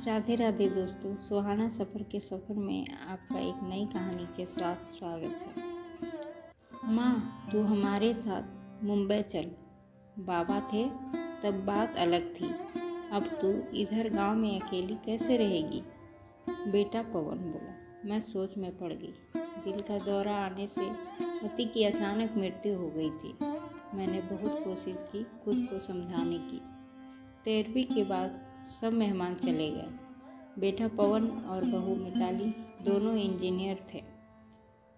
राधे राधे दोस्तों, सुहाना सफ़र के सफ़र में आपका एक नई कहानी के साथ स्वागत है। माँ, तू हमारे साथ मुंबई चल। बाबा थे तब बात अलग थी, अब तू इधर गांव में अकेली कैसे रहेगी? बेटा पवन बोला। मैं सोच में पड़ गई। दिल का दौरा आने से पति की अचानक मृत्यु हो गई थी। मैंने बहुत कोशिश की खुद को समझाने की। 13वीं के बाद सब मेहमान चले गए। बेटा पवन और बहू मिताली दोनों इंजीनियर थे।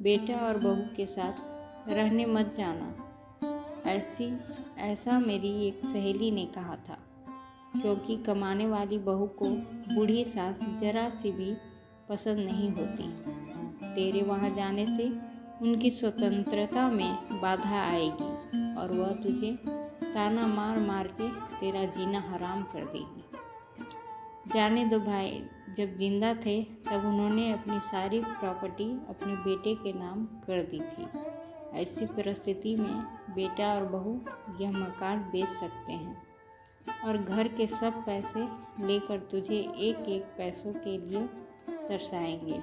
बेटा और बहू के साथ रहने मत जाना, ऐसा मेरी एक सहेली ने कहा था, क्योंकि कमाने वाली बहू को बूढ़ी सास जरा सी भी पसंद नहीं होती। तेरे वहाँ जाने से उनकी स्वतंत्रता में बाधा आएगी और वह तुझे ताना मार मार के तेरा जीना हराम कर देगी। जाने दो भाई, जब जिंदा थे तब उन्होंने अपनी सारी प्रॉपर्टी अपने बेटे के नाम कर दी थी। ऐसी परिस्थिति में बेटा और बहू यह मकान बेच सकते हैं और घर के सब पैसे लेकर तुझे एक एक पैसों के लिए तरसाएंगे।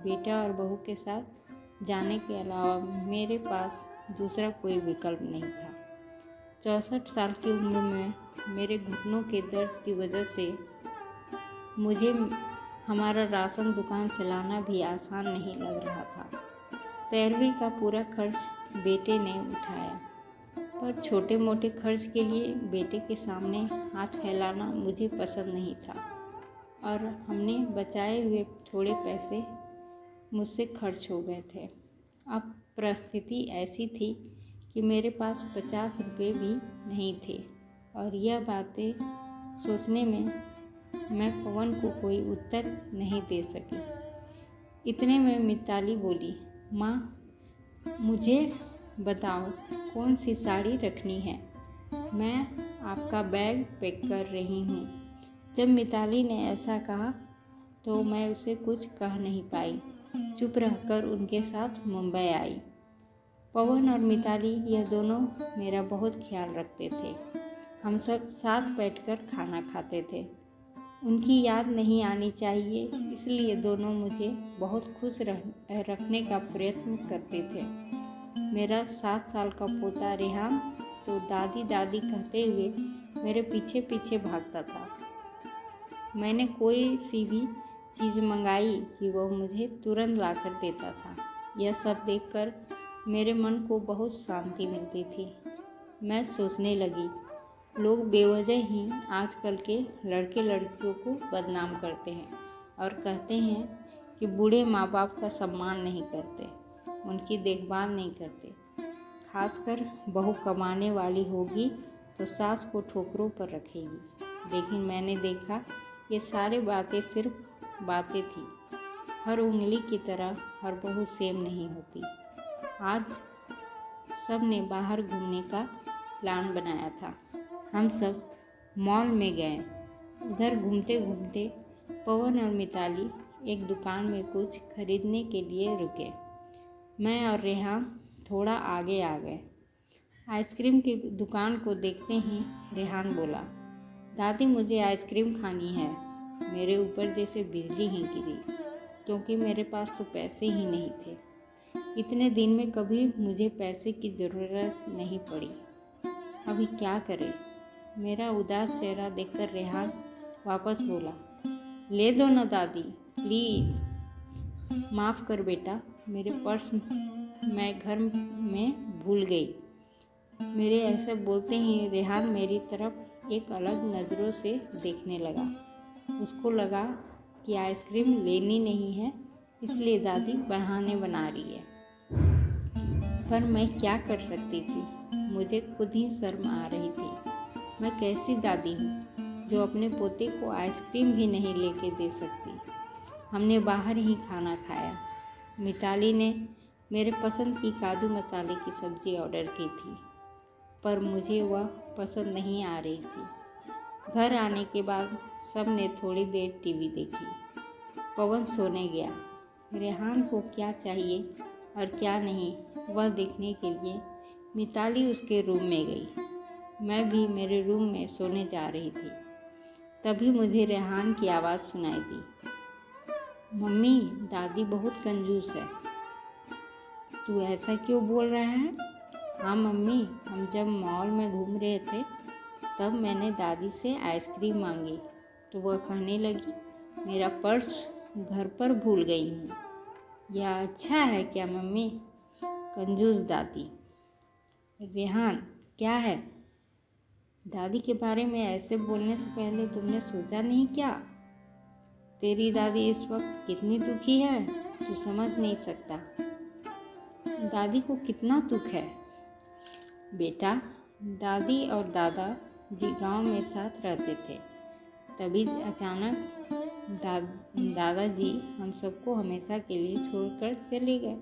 बेटा और बहू के साथ जाने के अलावा मेरे पास दूसरा कोई विकल्प नहीं था। 64 साल की उम्र में मेरे घुटनों के दर्द की वजह से मुझे हमारा राशन दुकान चलाना भी आसान नहीं लग रहा था। 13वीं का पूरा खर्च बेटे ने उठाया, पर छोटे मोटे खर्च के लिए बेटे के सामने हाथ फैलाना मुझे पसंद नहीं था और हमने बचाए हुए थोड़े पैसे मुझसे खर्च हो गए थे। अब परिस्थिति ऐसी थी कि मेरे पास 50 रुपये भी नहीं थे और यह बातें सोचने में मैं पवन को कोई उत्तर नहीं दे सकी। इतने में मिताली बोली, माँ, मुझे बताओ कौन सी साड़ी रखनी है, मैं आपका बैग पैक कर रही हूँ। जब मिताली ने ऐसा कहा तो मैं उसे कुछ कह नहीं पाई, चुप रहकर उनके साथ मुंबई आई। पवन और मिताली यह दोनों मेरा बहुत ख्याल रखते थे। हम सब साथ बैठकर खाना खाते थे। उनकी याद नहीं आनी चाहिए, इसलिए दोनों मुझे बहुत खुश रखने का प्रयत्न करते थे। मेरा 7 साल का पोता रेहान तो दादी दादी कहते हुए मेरे पीछे पीछे भागता था। मैंने कोई सी भी चीज़ मंगाई कि वह मुझे तुरंत लाकर देता था। यह सब देखकर मेरे मन को बहुत शांति मिलती थी। मैं सोचने लगी, लोग बेवजह ही आजकल के लड़के लड़कियों को बदनाम करते हैं और कहते हैं कि बूढ़े माँ बाप का सम्मान नहीं करते, उनकी देखभाल नहीं करते। खासकर बहू कमाने वाली होगी तो सास को ठोकरों पर रखेगी। लेकिन मैंने देखा ये सारी बातें सिर्फ बातें थी। हर उंगली की तरह हर बहू सेम नहीं होती। आज सब ने बाहर घूमने का प्लान बनाया था। हम सब मॉल में गए। उधर घूमते घूमते पवन और मिताली एक दुकान में कुछ खरीदने के लिए रुके। मैं और रेहान थोड़ा आगे आ गए। आइसक्रीम की दुकान को देखते ही रेहान बोला, दादी, मुझे आइसक्रीम खानी है। मेरे ऊपर जैसे बिजली ही गिरी, क्योंकि मेरे पास तो पैसे ही नहीं थे। इतने दिन में कभी मुझे पैसे की ज़रूरत नहीं पड़ी। अभी क्या करें? मेरा उदास चेहरा देखकर रेहान वापस बोला, ले दो ना दादी, प्लीज़। माफ़ कर बेटा, मेरे पर्स मैं घर में भूल गई। मेरे ऐसे बोलते ही रेहान मेरी तरफ एक अलग नज़रों से देखने लगा। उसको लगा कि आइसक्रीम लेनी नहीं है, इसलिए दादी बहाने बना रही है। पर मैं क्या कर सकती थी? मुझे खुद ही शर्म आ रही थी। मैं कैसी दादी हूँ जो अपने पोते को आइसक्रीम भी नहीं लेके दे सकती। हमने बाहर ही खाना खाया। मिताली ने मेरे पसंद की काजू मसाले की सब्ज़ी ऑर्डर की थी, पर मुझे वह पसंद नहीं आ रही थी। घर आने के बाद सब ने थोड़ी देर टीवी देखी। पवन सोने गया। रेहान को क्या चाहिए और क्या नहीं, वह देखने के लिए मिताली उसके रूम में गई। मैं भी मेरे रूम में सोने जा रही थी। तभी मुझे रेहान की आवाज़ सुनाई दी। मम्मी, दादी बहुत कंजूस है। तू ऐसा क्यों बोल रहा है? हाँ मम्मी, हम जब मॉल में घूम रहे थे तब मैंने दादी से आइसक्रीम मांगी तो वह कहने लगी मेरा पर्स घर पर भूल गई हूँ। यह अच्छा है क्या मम्मी? कंजूस दादी। रेहान, क्या है? दादी के बारे में ऐसे बोलने से पहले तुमने सोचा नहीं क्या? तेरी दादी इस वक्त कितनी दुखी है, तू समझ नहीं सकता। दादी को कितना दुख है? बेटा, दादी और दादा जी गांव में साथ रहते थे। तभी अचानक दादाजी हम सबको हमेशा के लिए छोड़कर चले गए।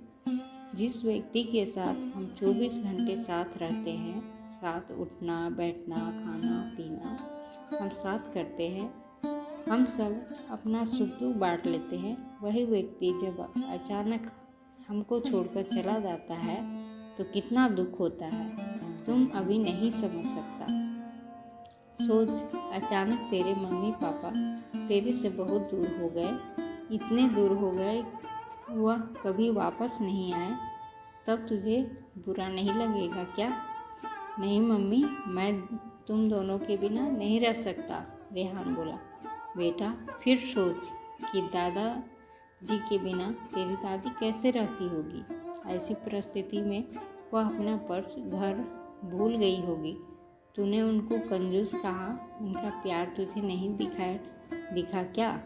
जिस व्यक्ति के साथ हम 24 घंटे साथ रहते हैं, साथ उठना बैठना खाना पीना हम साथ करते हैं, हम सब अपना सुख दुख बांट लेते हैं, वही व्यक्ति जब अचानक हमको छोड़कर चला जाता है तो कितना दुख होता है, तुम अभी नहीं समझ सकता। सोच, अचानक तेरे मम्मी पापा तेरे से बहुत दूर हो गए, इतने दूर हो गए वह कभी वापस नहीं आए, तब तुझे बुरा नहीं लगेगा क्या? नहीं मम्मी, मैं तुम दोनों के बिना नहीं रह सकता, रेहान बोला। बेटा, फिर सोच कि दादा जी के बिना तेरी दादी कैसे रहती होगी। ऐसी परिस्थिति में वह अपना पर्स घर भूल गई होगी। तूने उनको कंजूस कहा, उनका प्यार तुझे नहीं दिखा क्या?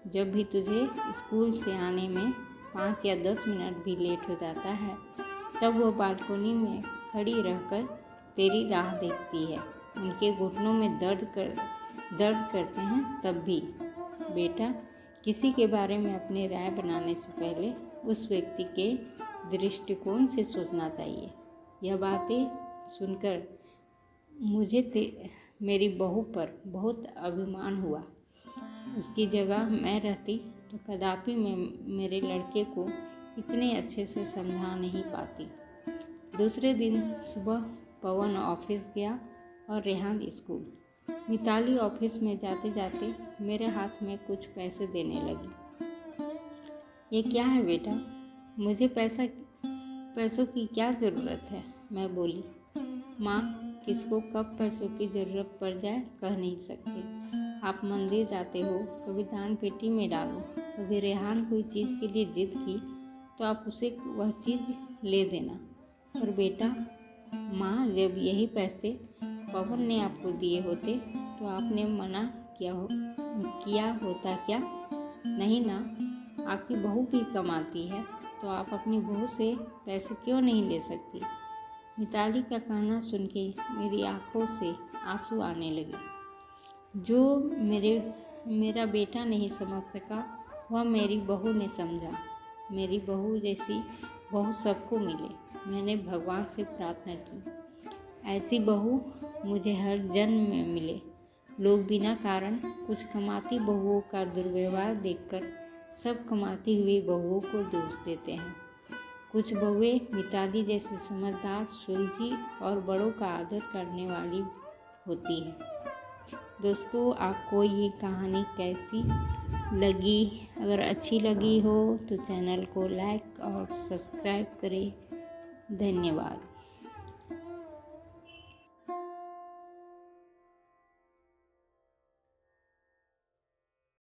जब भी तुझे स्कूल से आने में 5 या 10 मिनट भी लेट हो जाता है तब वो बालकनी में खड़ी रहकर तेरी राह देखती है। उनके घुटनों में दर्द करते हैं तब भी। बेटा, किसी के बारे में अपनी राय बनाने से पहले उस व्यक्ति के दृष्टिकोण से सोचना चाहिए। यह बातें सुनकर मुझे मेरी बहू पर बहुत अभिमान हुआ। उसकी जगह मैं रहती तो कदापि मैं मेरे लड़के को इतने अच्छे से समझा नहीं पाती। दूसरे दिन सुबह पवन ऑफिस गया और रेहान स्कूल। मिताली ऑफिस में जाते जाते मेरे हाथ में कुछ पैसे देने लगी। ये क्या है बेटा? मुझे पैसों की क्या ज़रूरत है? मैं बोली। माँ, किसको कब पैसों की ज़रूरत पड़ जाए कह नहीं सकते। आप मंदिर जाते हो, कभी दान पेटी में डालो, कभी रेहान कोई चीज़ के लिए जिद की तो आप उसे वह चीज़ ले देना। और बेटा, माँ, जब यही पैसे पवन ने आपको दिए होते तो आपने मना किया होता क्या? नहीं ना। आपकी बहू भी कमाती है तो आप अपनी बहू से पैसे क्यों नहीं ले सकती? मिताली का कहना सुन के मेरी आंखों से आंसू आने लगे। जो मेरा बेटा नहीं समझ सका वह मेरी बहू ने समझा। मेरी बहू जैसी बहू सबको मिले, मैंने भगवान से प्रार्थना की। ऐसी बहू मुझे हर जन्म में मिले। लोग बिना कारण कुछ कमाती बहुओं का दुर्व्यवहार देखकर सब कमाती हुई बहुओं को दोष देते हैं। कुछ बहुएं मिताली जैसी समझदार, सुलझी और बड़ों का आदर करने वाली होती है। दोस्तों, आपको ये कहानी कैसी लगी? अगर अच्छी लगी हो तो चैनल को लाइक और सब्सक्राइब करें। धन्यवाद।